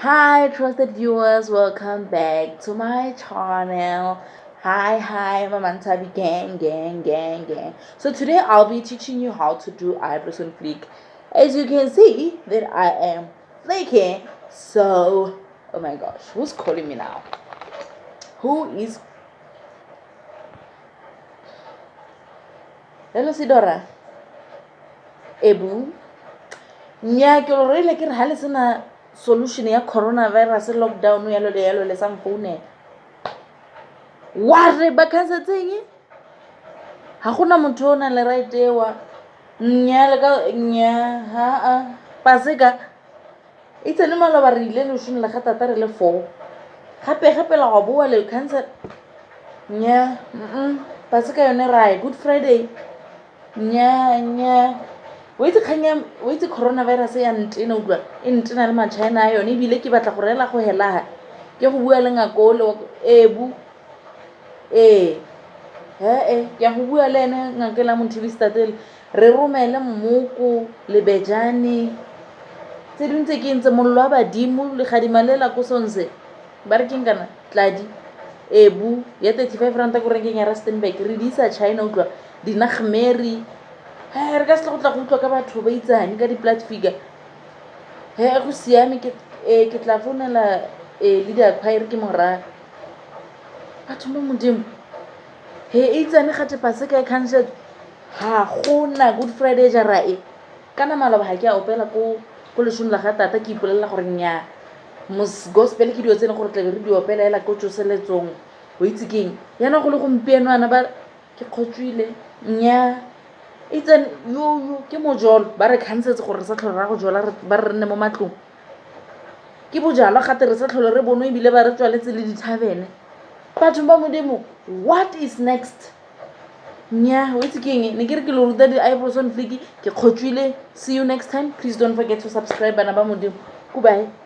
Hi, trusted viewers, welcome back to my channel. Hi, Mamantabi gang. So today I'll be teaching you how to do eyebrows on fleek. As you can see that I am flaking. So, oh my gosh, who's calling me now? Who is? Hello, Sidora. Ebu. Nya ke lo re ke re ha le sena solution ya coronavirus lockdown ya lo le sa mfoune wa re ba khansetseng ha gona motho o na le right ewa nya le ka nya ha paseka itsene maloba re ile le shone la gatata re le 4 gape la go boa le cancel nya paseka yone ra good friday nya wait coronavirus ya ntena utlwa e ntena le matšhaena a yone ebile ke batla go rela go hela ke go bua le ngako le ebu ke go bua le ene ngakela Monthibi Statele re romele mmoko le bejane tse dintse ke ntse mollo wa badimo le gadimalela ko sonse ba re keng kana tladi ebu ya 35 rand ko renkeng ya Rustenburg re di isa China utlwa dinagmeri re ka se go tla go utlwa ka batho ba itsane ka di-plat figure go siame ke tla founela le di-acquire ke mora batho mo modimo e itsane gate paseka e cancel ha gona good friday jara e kana maloba ha ke a opela ko leshome la gatata ke ipolelela gore nya gospel ke dio tsene gore tla re di opela ela ko tsoseletsong o itse keng yana go le gompieno ana ba ke khotswile nya itse yo ke mojolo ba re khansetse gore re sa tlhole ra go jola ba re nne mo matlong ke bojalwa gate re sa tlhole re bono ebile ba re tswaletse le dithabene batho ba modimo what is next nya o itse keng ne ke re ke lo ruta di-eyebrows on fleek ke khotswile. See you next time. Please don't forget to subscribe bana ba modimo. Goodbye.